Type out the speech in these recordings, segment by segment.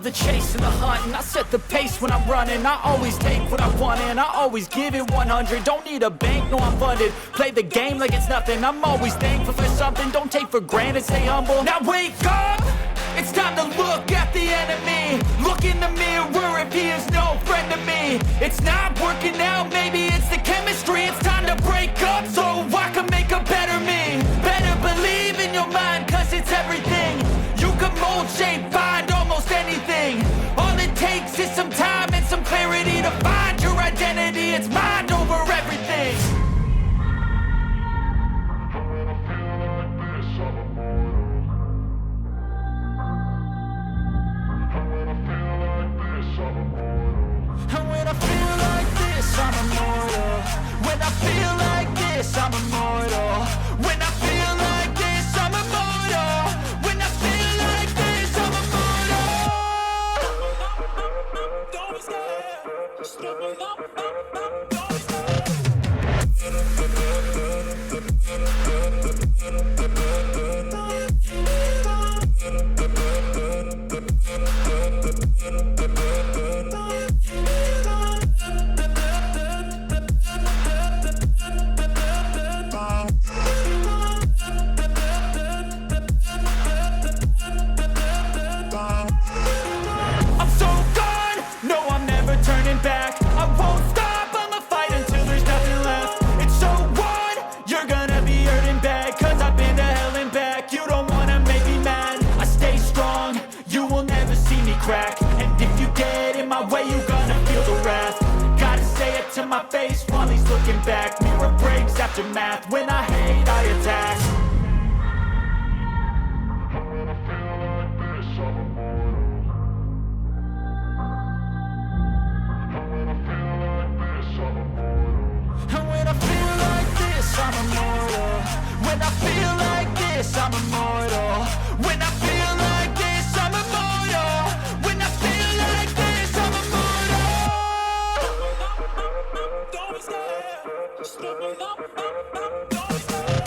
the chase and the hunt, and I set the pace when I'm running. I always take what I want and I always give it 100. Don't need a bank, no I'm funded. Play the game like it's nothing. I'm always thankful for something. Don't take for granted, stay humble. Now wake up! It's time to look at the enemy. Look in the mirror if he is no friend to me. It's not working out, maybe it's the chemistry. It's time to break up so I can make a better me. Better believe in your mind, cause it's everything. You can mold, shape, find almost anything. All it takes is some time and some clarity to find your identity. It's mind over everything. And when I feel like this, I'm immortal. When I feel like this, I'm immortal. When I feel like this, I'm immortal. When I feel like this, I'm immortal. Don't be scared. Just step it up. Don't be scared. I'm so gone, no I'm never turning back. I won't stop, I'ma fight until there's nothing left. It's so on, you're gonna be hurting bad. Cause I've been to hell and back. You don't wanna make me mad. I stay strong, you will never see me crack. And if you get in my way, you're gonna feel the wrath. Gotta say it to my face while he's looking back. Mirror breaks after math. When I hate, I attack. And when I feel like this, I'm immortal. When I feel like this, I'm immortal. When I feel like this, I'm immortal. When I feel like this, I'm immortal. Don't be scared. Just step it up. Don't be scared.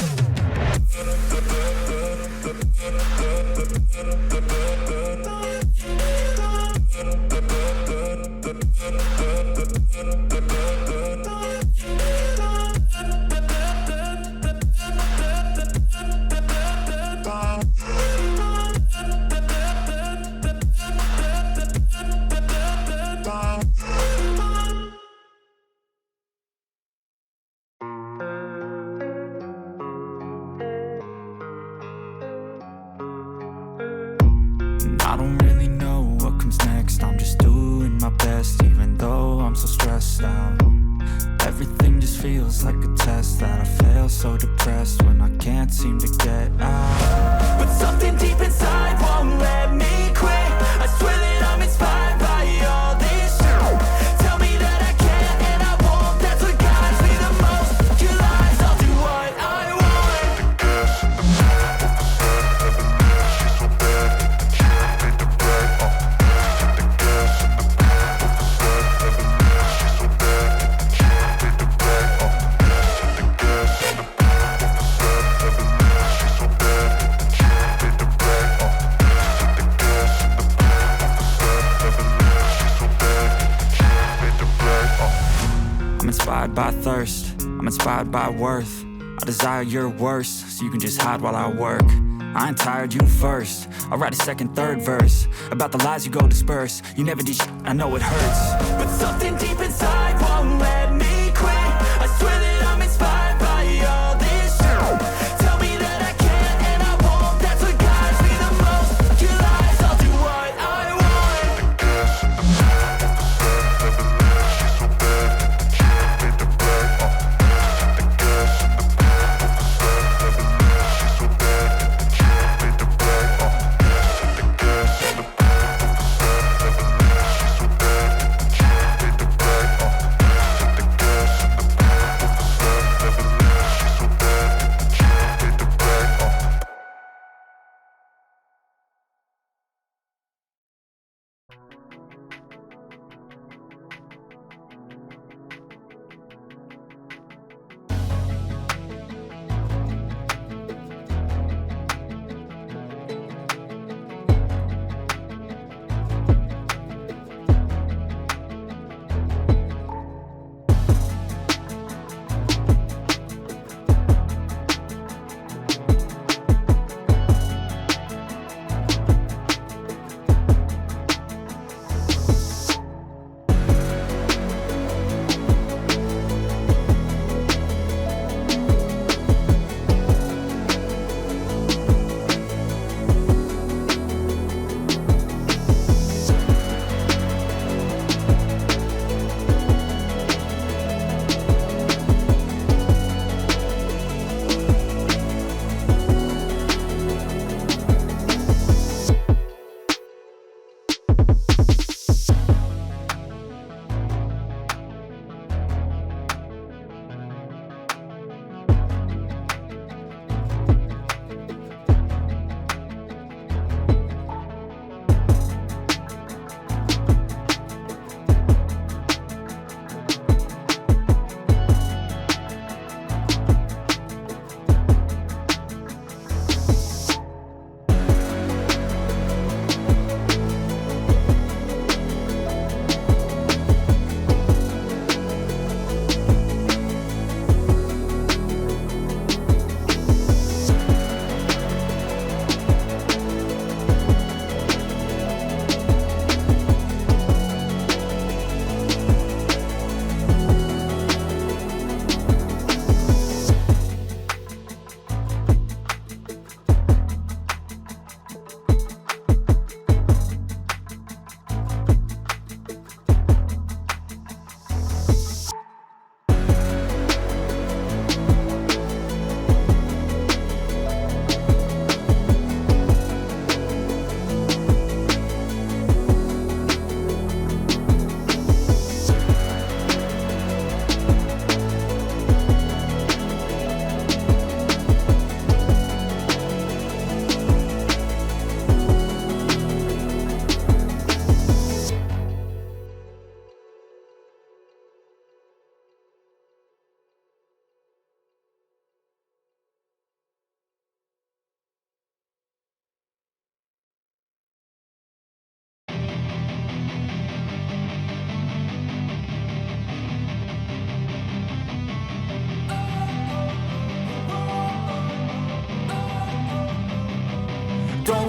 I don't really know what comes next. I'm just doing my best, even though I'm so stressed out. Everything just feels like a test that I fail, so depressed when I can't seem to get out. But something deep inside won't let me quit. I swear that I'm inspired by all this shit. Tell me that I can't and I won't. That's what guides me the most. Your lies, I'll do what I want. I'm inspired by thirst, I'm inspired by worth. I desire your worst, so you can just hide while I work. I ain't tired, you first. I'll write a second, third verse about the lies you go disperse. You never did shit, I know it hurts. But something deep inside won't let me quit. I swear that I'm inspired by all this shit. Tell me that I can't and I won't. That's what guides me the most. Your lies, I'll do what I want.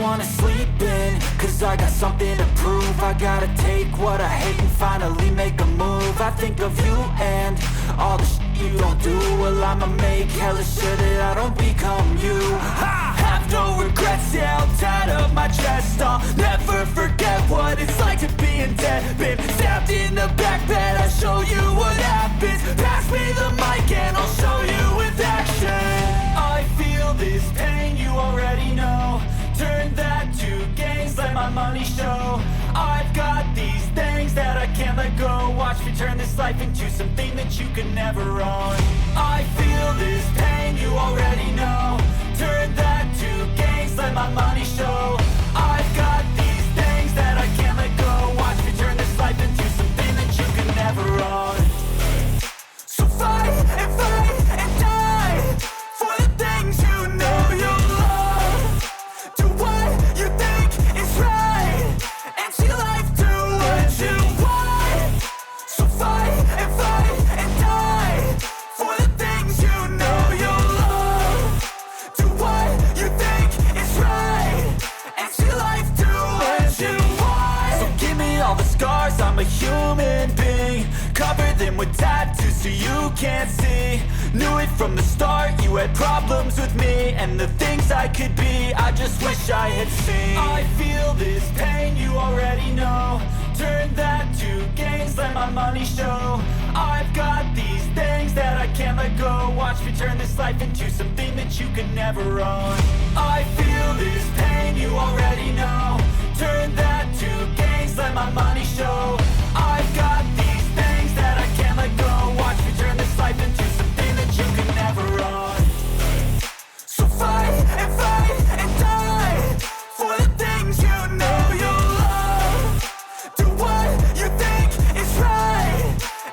wanna sleep in, cause I got something to prove. I gotta take what I hate and finally make a move. I think of you and all the shit you don't do. Well, I'ma make hella sure that I don't become you. I have no regrets, yeah, I'm tied up my chest. I'll never forget what it's like to be in debt. Been stabbed in the back bed, I'll show you what happens. Pass me the mic and I'll show you with action. I feel this pain, you already know. Turn that to gains, let my money show. I've got these things that I can't let go. Watch me turn this life into something that you can never own. I feel this pain, you already know. Turn that to gains, let my money show. I've got these things that I can't let go. Watch me turn this life into something that you can never own. So fight and die for the things you know you love. Do what you think is right and see life do what you want. So fight and die for the things you know you love. Do what you think is right and see life do what you want. So give me all the scars, I'm a human being. Cover them with tattoos so you can't see. Knew it from the start, you had problems with me and the things I could be, I just wish I had seen. I feel this pain, you already know. Turn that to gains, let my money show. I've got these things that I can't let go. Watch me turn this life into something that you could never own. I feel this pain, you already know. Turn that to gains, let my money show. I've got these things that I can't let go. Watch me turn this life into something that you can never own. So fight and die for the things you know you love. Do what you think is right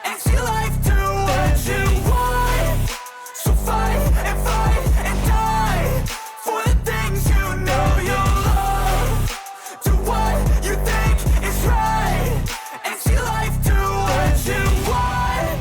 and see life do what you want. So fight and die for the things you know you love. Do what you think is right and see life do what you want.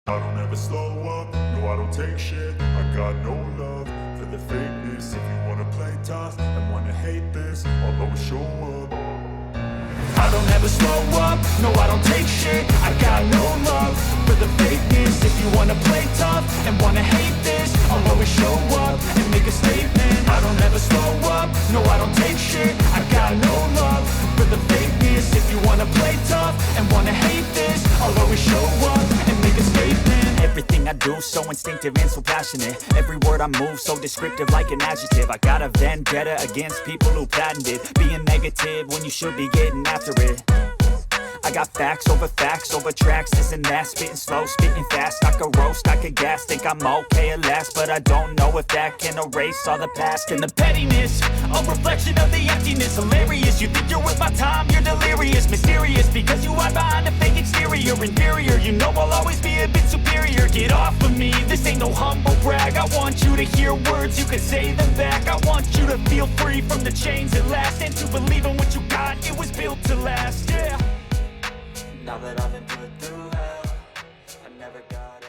I don't ever slow up, no I don't take shit. I got no love for the fakeness. If you wanna play tough and wanna hate this, I'll always show up. I don't ever slow up, no I don't take shit. I got no love for the fakeness. If you wanna play tough and wanna hate this, I'll always show up and make a statement. I don't ever slow up, no I don't take shit. I got no love for the fakeness. If you wanna play tough and wanna hate this, I'll always show up and make a statement. Everything I do so instinctive and so passionate. Every word I move so descriptive like an adjective. I got a vendetta against people who patented being negative when you should be getting after it. I got facts over tracks, this and that. Spitting slow, spitting fast. I could roast, I could gas. Think I'm okay at last, but I don't know if that can erase all the past. And the pettiness, a reflection of the emptiness. Hilarious, you think you're worth my time, you're delirious. Mysterious, because you hide behind a fake exterior. Inferior, you know I'll always be a bit superior. Get off of me, this ain't no humble brag. I want you to hear words, you can say them back. I want you to feel free from the chains at last, and to believe in what you got, it was built to last, yeah. Now that I've been put through hell, I never got it.